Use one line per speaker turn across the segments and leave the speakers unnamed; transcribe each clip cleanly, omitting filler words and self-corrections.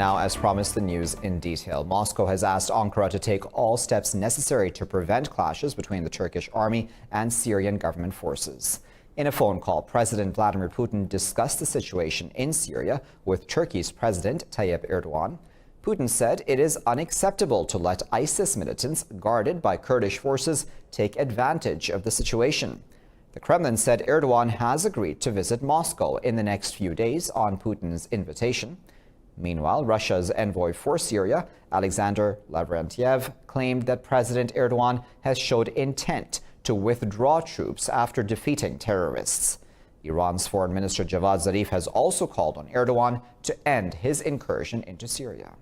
now, as promised, the news in detail. Moscow has asked Ankara to take all steps necessary to prevent clashes between the Turkish army and Syrian government forces. In a phone call, President Vladimir Putin discussed the situation in Syria with Turkey's President Tayyip Erdogan. Putin said it is unacceptable to let ISIS militants guarded by Kurdish forces take advantage of the situation. The Kremlin said Erdogan has agreed to visit Moscow in the next few days on Putin's invitation. Meanwhile, Russia's envoy for Syria, Alexander Lavrentiev, claimed that President Erdogan has showed intent to withdraw troops after defeating terrorists. Iran's Foreign Minister Javad Zarif has also called on Erdogan to end his incursion into Syria.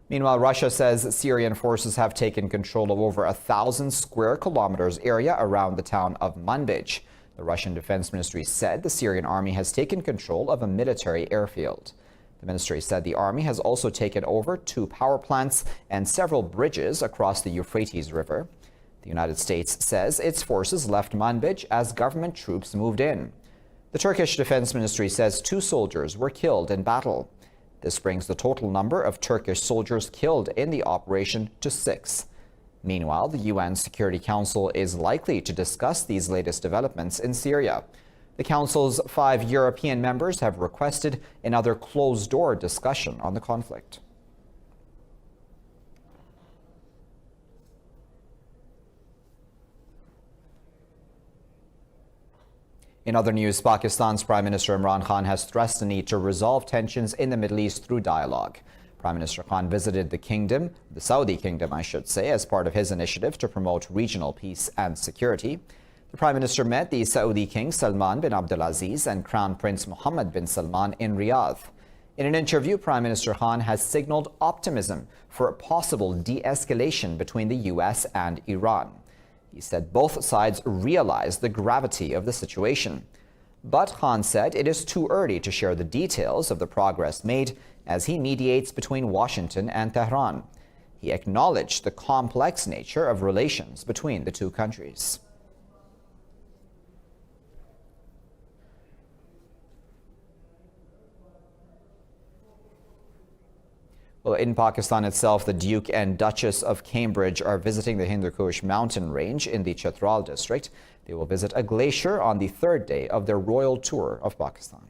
Meanwhile, Russia says Syrian forces have taken control of over 1,000 square kilometers area around the town of Manbij. The Russian Defense Ministry said the Syrian army has taken control of a military airfield. The ministry said the army has also taken over 2 power plants and several bridges across the Euphrates River. The United States says its forces left Manbij as government troops moved in. The Turkish Defense Ministry says 2 soldiers were killed in battle. This brings the total number of Turkish soldiers killed in the operation to 6. Meanwhile, the UN Security Council is likely to discuss these latest developments in Syria. The Council's 5 European members have requested another closed-door discussion on the conflict. In other news, Pakistan's Prime Minister Imran Khan has stressed the need to resolve tensions in the Middle East through dialogue. Prime Minister Khan visited the Saudi kingdom, as part of his initiative to promote regional peace and security. The Prime Minister met the Saudi King Salman bin Abdulaziz and Crown Prince Mohammed bin Salman in Riyadh. In an interview, Prime Minister Khan has signaled optimism for a possible de-escalation between the U.S. and Iran. He said both sides realize the gravity of the situation. But Khan said it is too early to share the details of the progress made as he mediates between Washington and Tehran. He acknowledged the complex nature of relations between the 2 countries. Well, in Pakistan itself, the Duke and Duchess of Cambridge are visiting the Hindu Kush mountain range in the Chitral district. They will visit a glacier on the 3rd day of their royal tour of Pakistan.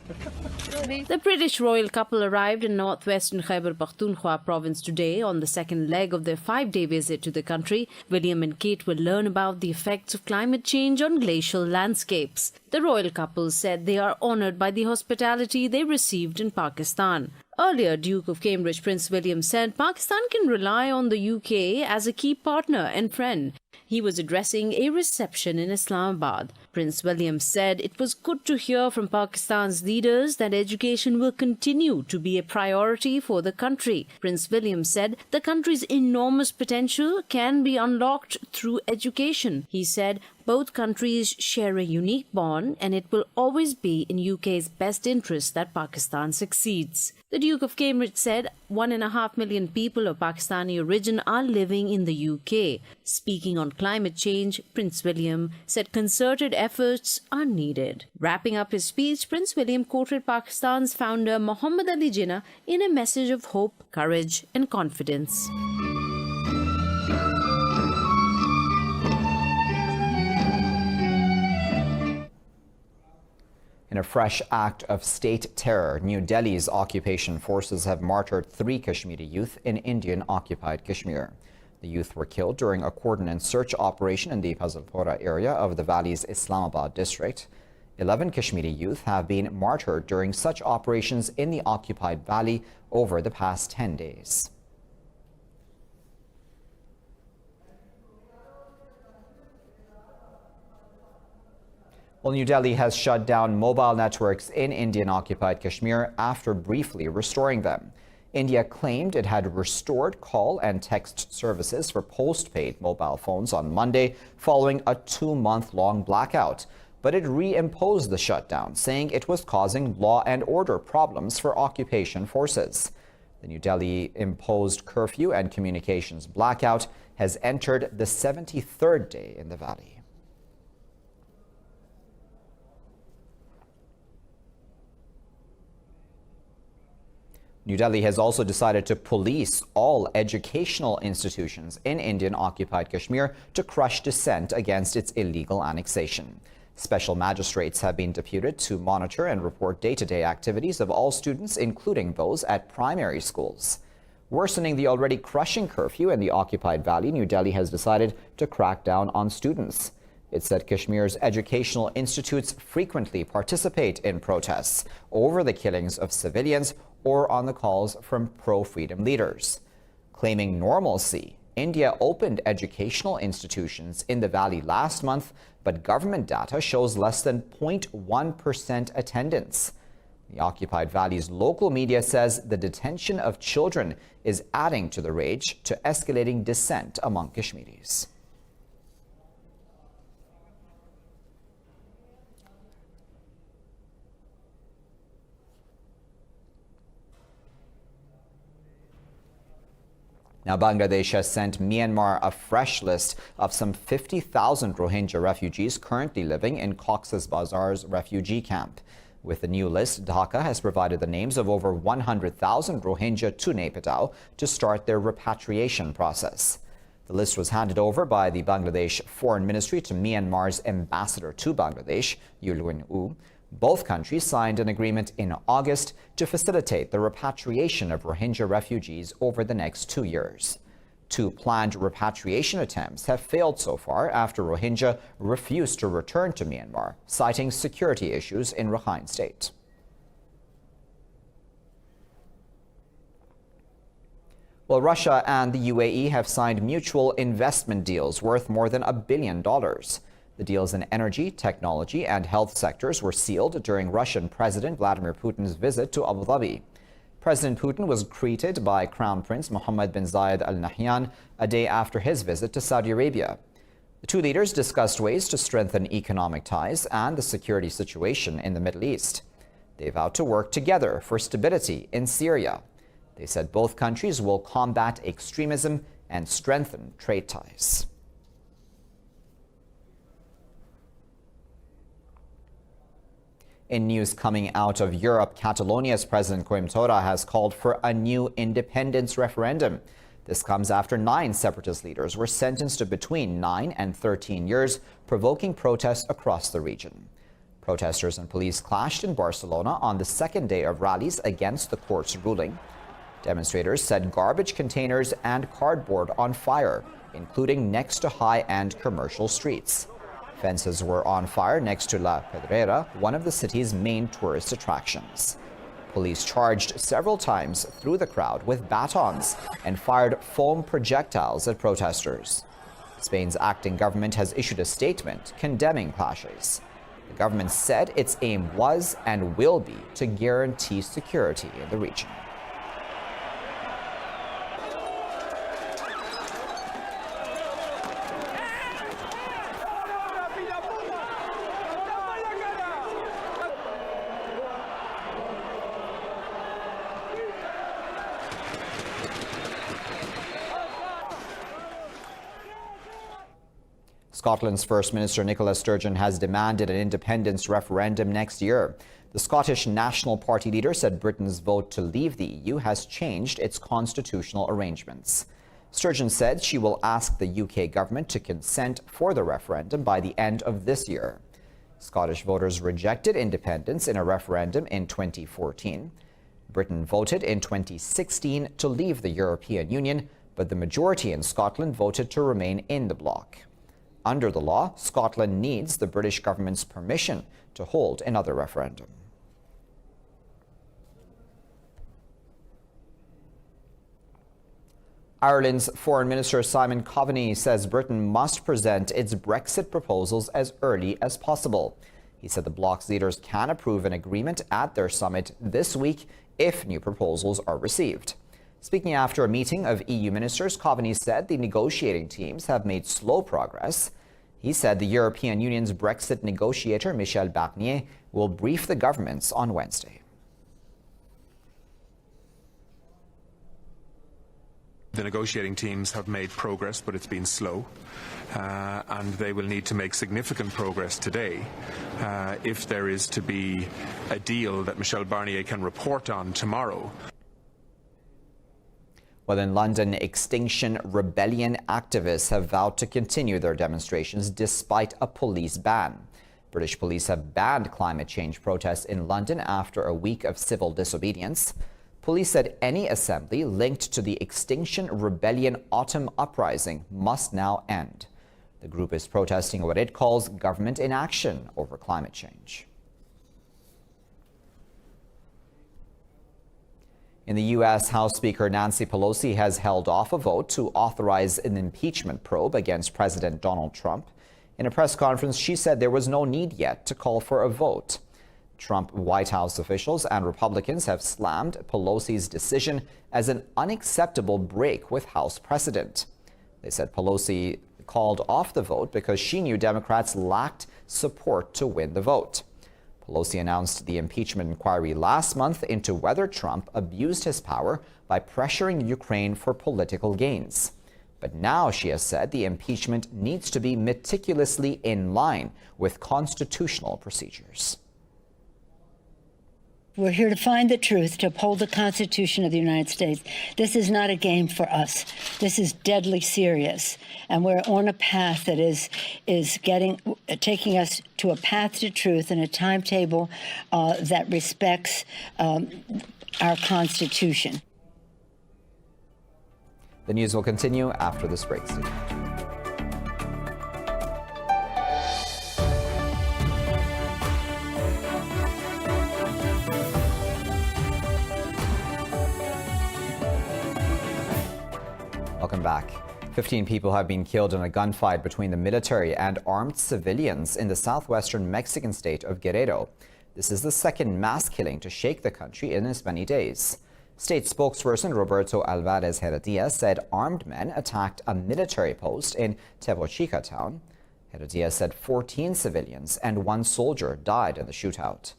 The British royal couple arrived in northwestern Khyber Pakhtunkhwa province today on the 2nd leg of their 5-day visit to the country. William and Kate will learn about the effects of climate change on glacial landscapes. The royal couple said they are honoured by the hospitality they received in Pakistan. Earlier, Duke of Cambridge Prince William said Pakistan can rely on the UK as a key partner and friend. He was addressing a reception in Islamabad. Prince William said it was good to hear from Pakistan's leaders that education will continue to be a priority for the country. Prince William said the country's enormous potential can be unlocked through education. He said both countries share a unique bond and it will always be in UK's best interest that Pakistan succeeds. The Duke of Cambridge said 1.5 million people of Pakistani origin are living in the UK. Speaking on climate change, Prince William said concerted efforts are needed. Wrapping up his speech, Prince William quoted Pakistan's founder Muhammad Ali Jinnah in a message of hope, courage and confidence.
In a fresh act of state terror, New Delhi's occupation forces have martyred 3 Kashmiri youth in Indian-occupied Kashmir. The youth were killed during a cordon and search operation in the Fazalpura area of the valley's Islamabad district. 11 Kashmiri youth have been martyred during such operations in the occupied valley over the past 10 days. Well, New Delhi has shut down mobile networks in Indian-occupied Kashmir after briefly restoring them. India claimed it had restored call and text services for postpaid mobile phones on Monday following a 2-month-long blackout. But it reimposed the shutdown, saying it was causing law and order problems for occupation forces. The New Delhi imposed curfew and communications blackout has entered the 73rd day in the valley. New Delhi has also decided to police all educational institutions in Indian-occupied Kashmir to crush dissent against its illegal annexation. Special magistrates have been deputed to monitor and report day-to-day activities of all students, including those at primary schools. Worsening the already crushing curfew in the occupied valley, New Delhi has decided to crack down on students. It said Kashmir's educational institutes frequently participate in protests over the killings of civilians or on the calls from pro-freedom leaders. Claiming normalcy, India opened educational institutions in the valley last month, but government data shows less than 0.1% attendance. The occupied valley's local media says the detention of children is adding to the rage to escalating dissent among Kashmiris. Now, Bangladesh has sent Myanmar a fresh list of some 50,000 Rohingya refugees currently living in Cox's Bazar's refugee camp. With the new list, Dhaka has provided the names of over 100,000 Rohingya to Naypyidaw to start their repatriation process. The list was handed over by the Bangladesh Foreign Ministry to Myanmar's ambassador to Bangladesh, Yulwin U. Both countries signed an agreement in August to facilitate the repatriation of Rohingya refugees over the next 2 years. 2 planned repatriation attempts have failed so far after Rohingya refused to return to Myanmar, citing security issues in Rakhine State. Well, Russia and the UAE have signed mutual investment deals worth more than $1 billion. The deals in energy, technology, and health sectors were sealed during Russian President Vladimir Putin's visit to Abu Dhabi. President Putin was greeted by Crown Prince Mohammed bin Zayed Al Nahyan a day after his visit to Saudi Arabia. The 2 leaders discussed ways to strengthen economic ties and the security situation in the Middle East. They vowed to work together for stability in Syria. They said both countries will combat extremism and strengthen trade ties. In news coming out of Europe, Catalonia's President Coimbra has called for a new independence referendum. This comes after 9 separatist leaders were sentenced to between 9 and 13 years, provoking protests across the region. Protesters and police clashed in Barcelona on the second day of rallies against the court's ruling. Demonstrators set garbage containers and cardboard on fire, including next to high-end commercial streets. Fences were on fire next to La Pedrera, one of the city's main tourist attractions. Police charged several times through the crowd with batons and fired foam projectiles at protesters. Spain's acting government has issued a statement condemning clashes. The government said its aim was and will be to guarantee security in the region. Scotland's First Minister Nicola Sturgeon has demanded an independence referendum next year. The Scottish National Party leader said Britain's vote to leave the EU has changed its constitutional arrangements. Sturgeon said she will ask the UK government to consent for the referendum by the end of this year. Scottish voters rejected independence in a referendum in 2014. Britain voted in 2016 to leave the European Union, but the majority in Scotland voted to remain in the bloc. Under the law, Scotland needs the British government's permission to hold another referendum. Ireland's Foreign Minister Simon Coveney says Britain must present its Brexit proposals as early as possible. He said the bloc's leaders can approve an agreement at their summit this week if new proposals are received. Speaking after a meeting of EU ministers, Coveney said the negotiating teams have made slow progress. He said the European Union's Brexit negotiator, Michel Barnier, will brief the governments on Wednesday.
The negotiating teams have made progress, but it's been slow, and they will need to make significant progress today if there is to be a deal that Michel Barnier can report on tomorrow.
Well, in London, Extinction Rebellion activists have vowed to continue their demonstrations despite a police ban. British police have banned climate change protests in London after a week of civil disobedience. Police said any assembly linked to the Extinction Rebellion autumn uprising must now end. The group is protesting what it calls government inaction over climate change. In the U.S., House Speaker Nancy Pelosi has held off a vote to authorize an impeachment probe against President Donald Trump. In a press conference, she said there was no need yet to call for a vote. Trump White House officials and Republicans have slammed Pelosi's decision as an unacceptable break with House precedent. They said Pelosi called off the vote because she knew Democrats lacked support to win the vote. Pelosi announced the impeachment inquiry last month into whether Trump abused his power by pressuring Ukraine for political gains. But now she has said the impeachment needs to be meticulously in line with constitutional procedures.
We're here to find the truth, to uphold the Constitution of the United States. This is not a game for us. This is deadly serious. And we're on a path that is taking us to a path to truth and a timetable that respects our Constitution.
The news will continue after this break. Welcome back. 15 people have been killed in a gunfight between the military and armed civilians in the southwestern Mexican state of Guerrero. This is the second mass killing to shake the country in as many days. State spokesperson Roberto Alvarez Heredia said armed men attacked a military post in Tebochica town. Heredia said 14 civilians and 1 soldier died in the shootout.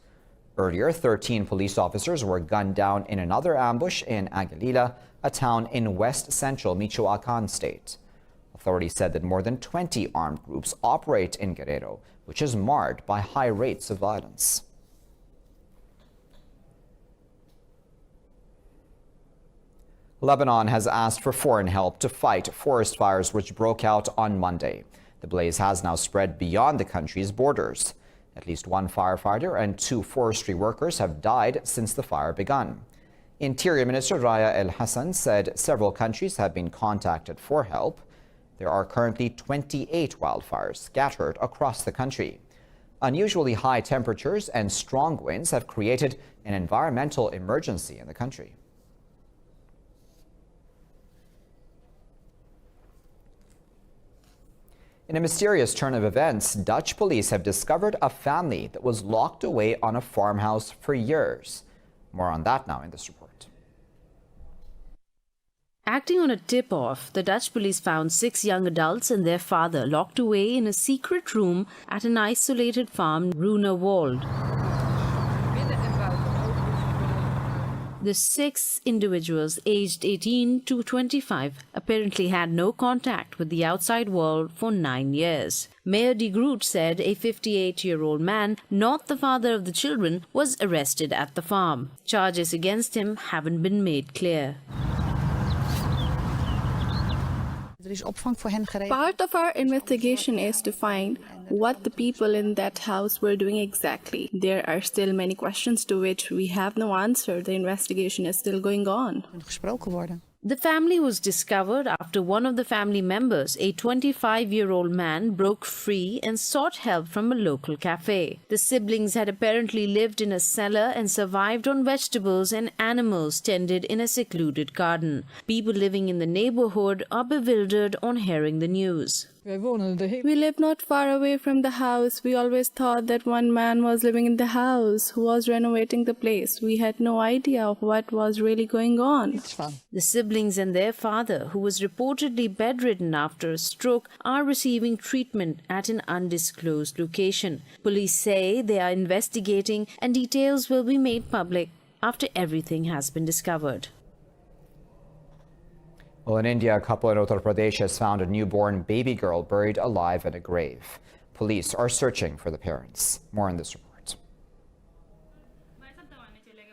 Earlier, 13 police officers were gunned down in another ambush in Aguililla, a town in west-central Michoacan state. Authorities said that more than 20 armed groups operate in Guerrero, which is marred by high rates of violence. Lebanon has asked for foreign help to fight forest fires which broke out on Monday. The blaze has now spread beyond the country's borders. At least 1 firefighter and 2 forestry workers have died since the fire begun. Interior Minister Raya El Hassan said several countries have been contacted for help. There are currently 28 wildfires scattered across the country. Unusually high temperatures and strong winds have created an environmental emergency in the country. In a mysterious turn of events, Dutch police have discovered a family that was locked away on a farmhouse for years. More on that now in this report.
Acting on a tip-off, the Dutch police found 6 young adults and their father locked away in a secret room at an isolated farm, Runewald. The 6 individuals, aged 18 to 25, apparently had no contact with the outside world for 9 years. Mayor de Groot said a 58-year-old man, not the father of the children, was arrested at the farm. Charges against him haven't been made clear.
Part of our investigation is to find what the people in that house were doing exactly. There are still many questions to which we have no answer. The investigation is still going on.
The family was discovered after one of the family members, a 25-year-old man, broke free and sought help from a local cafe. The siblings had apparently lived in a cellar and survived on vegetables and animals tended in a secluded garden. People living in the neighborhood are bewildered on hearing the news.
We live not far away from the house. We always thought that one man was living in the house who was renovating the place. We had no idea of what was really going on.
The siblings and their father, who was reportedly bedridden after a stroke, are receiving treatment at an undisclosed location. Police say they are investigating and details will be made public after everything has been discovered.
Well, in India, a couple in Uttar Pradesh has found a newborn baby girl buried alive in a grave. Police are searching for the parents. More on this report.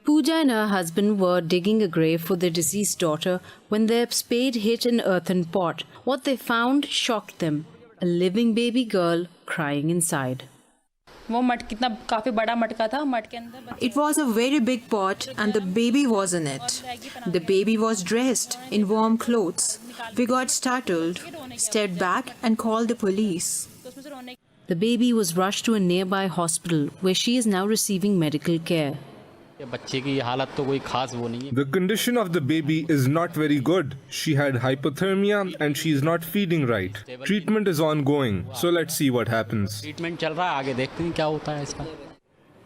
Pooja and her husband were digging a grave for their deceased daughter when their spade hit an earthen pot. What they found shocked them. A living baby girl crying inside.
It was a very big pot and the baby was in it. The baby was dressed in warm clothes. We got startled, stepped back and called the police.
The baby was rushed to a nearby hospital where she is now receiving medical care.
The condition of the baby is not very good. She had hypothermia and she is not feeding right. Treatment is ongoing, so let's see what happens.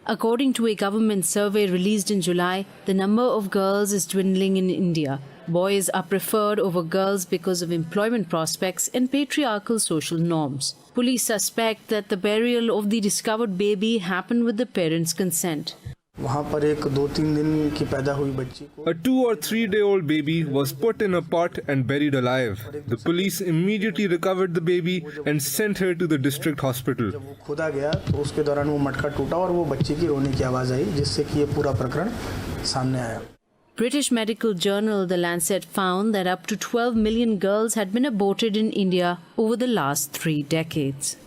According to a government survey released in July, the number of girls is dwindling in India. Boys are preferred over girls because of employment prospects and patriarchal social norms. Police suspect that the burial of the discovered baby happened with the parents' consent.
A 2 or 3 day old baby was put in a pot and buried alive. The police immediately recovered the baby and sent her to the district hospital.
British medical journal The Lancet found that up to 12 million girls had been aborted in India over the last 3 decades.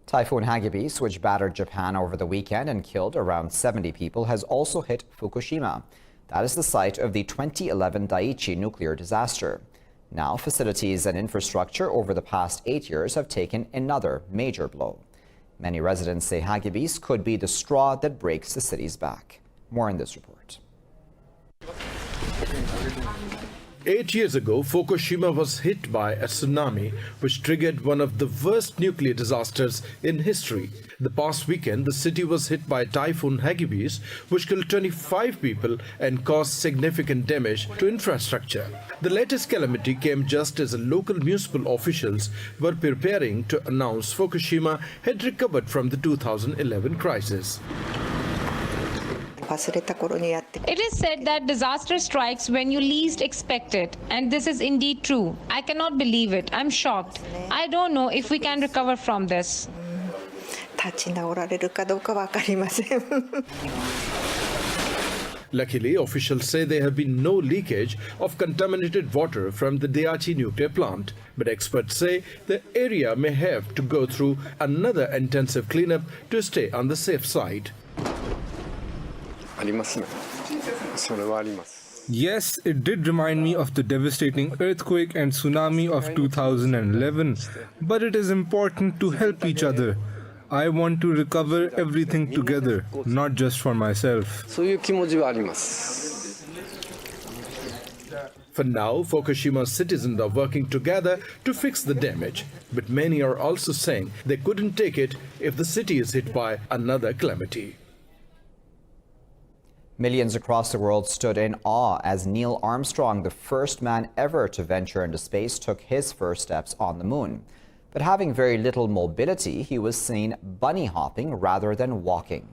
Typhoon Hagibis, which battered Japan over the weekend and killed around 70 people, has also hit Fukushima. That is the site of the 2011 Daiichi nuclear disaster. Now, facilities and infrastructure over the past 8 years have taken another major blow. Many residents say Hagibis could be the straw that breaks the city's back. More in this report.
8 years ago, Fukushima was hit by a tsunami, which triggered one of the worst nuclear disasters in history. The past weekend, the city was hit by Typhoon Hagibis, which killed 25 people and caused significant damage to infrastructure. The latest calamity came just as local municipal officials were preparing to announce Fukushima had recovered from the 2011 crisis.
It is said that disaster strikes when you least expect it, and this is indeed true. I cannot believe it. I'm shocked. I don't know if we can recover from this.
Luckily, officials say there have been no leakage of contaminated water from the Daiichi nuclear plant, but experts say the area may have to go through another intensive cleanup to stay on the safe side.
Yes, it did remind me of the devastating earthquake and tsunami of 2011, but it is important to help each other. I want to recover everything together, not just for myself.
For now, Fukushima citizens are working together to fix the damage, but many are also saying they couldn't take it if the city is hit by another calamity.
Millions across the world stood in awe as Neil Armstrong, the first man ever to venture into space, took his first steps on the moon. But having very little mobility, he was seen bunny hopping rather than walking.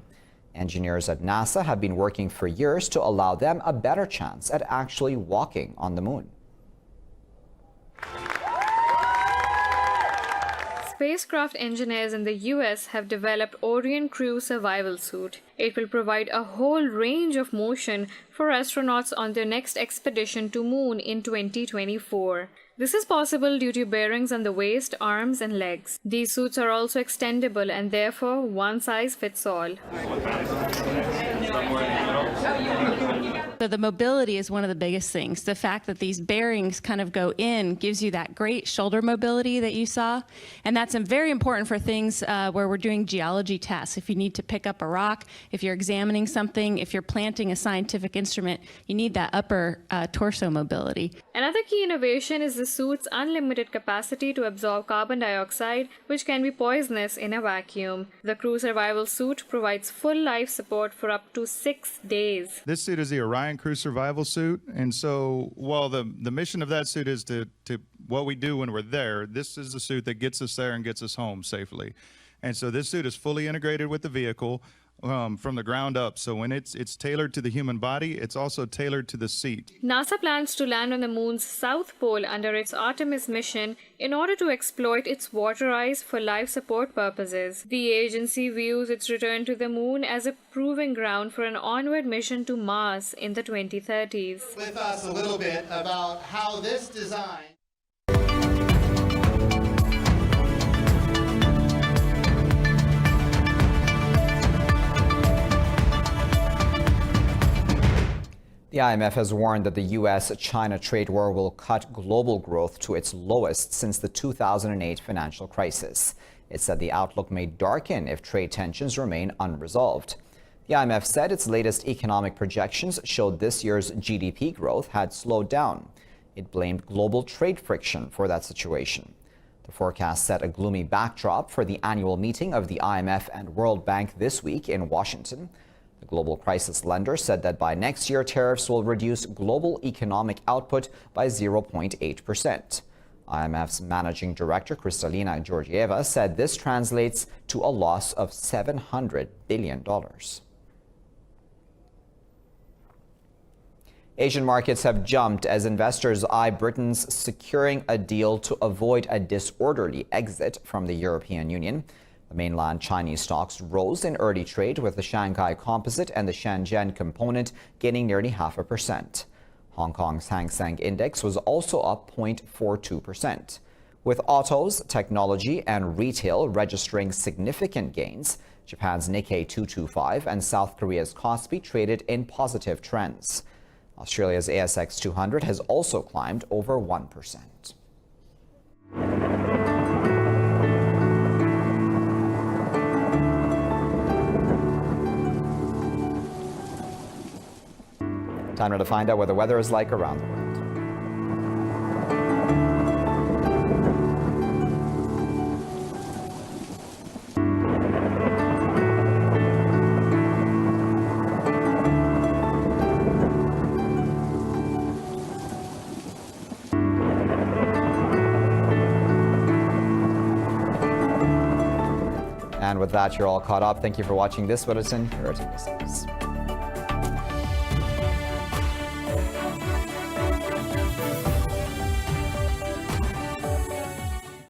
Engineers at NASA have been working for years to allow them a better chance at actually walking on the moon.
Spacecraft engineers in the US have developed Orion crew survival suit. It will provide a whole range of motion for astronauts on their next expedition to Moon in 2024. This is possible due to bearings on the waist, arms, and legs. These suits are also extendable and therefore one size fits all.
So the mobility is one of the biggest things. The fact that these bearings kind of go in gives you that great shoulder mobility that you saw. And that's very important for things where we're doing geology tests. If you need to pick up a rock, if you're examining something, if you're planting a scientific instrument, you need that upper torso mobility.
Another key innovation is the suit's unlimited capacity to absorb carbon dioxide, which can be poisonous in a vacuum. The crew survival suit provides full life support for up to 6 days.
This suit is the Orion crew survival suit, and so while the mission of that suit is to what we do when we're there, this is the suit that gets us there and gets us home safely. And so this suit is fully integrated with the vehicle. from the ground up. So when it's tailored to the human body, it's also tailored to the seat.
NASA plans to land on the moon's south pole under its Artemis mission in order to exploit its water ice for life support purposes. The agency views its return to the moon as a proving ground for an onward mission to Mars in the 2030s.
With us a little bit about how this design.
The IMF has warned that the U.S.-China trade war will cut global growth to its lowest since the 2008 financial crisis. It said the outlook may darken if trade tensions remain unresolved. The IMF said its latest economic projections showed this year's GDP growth had slowed down. It blamed global trade friction for that situation. The forecast set a gloomy backdrop for the annual meeting of the IMF and World Bank this week in Washington. The global crisis lender said that by next year, tariffs will reduce global economic output by 0.8%. IMF's managing director, Kristalina Georgieva, said this translates to a loss of $700 billion. Asian markets have jumped as investors eye Britain's securing a deal to avoid a disorderly exit from the European Union. The mainland Chinese stocks rose in early trade, with the Shanghai Composite and the Shenzhen Component gaining nearly 0.5%. Hong Kong's Hang Seng Index was also up 0.42%. With autos, technology and retail registering significant gains, Japan's Nikkei 225 and South Korea's Kospi traded in positive trends. Australia's ASX 200 has also climbed over 1%. Time now to find out what the weather is like around the world. And with that, you're all caught up. Thank you for watching this bulletin. Here are today's news.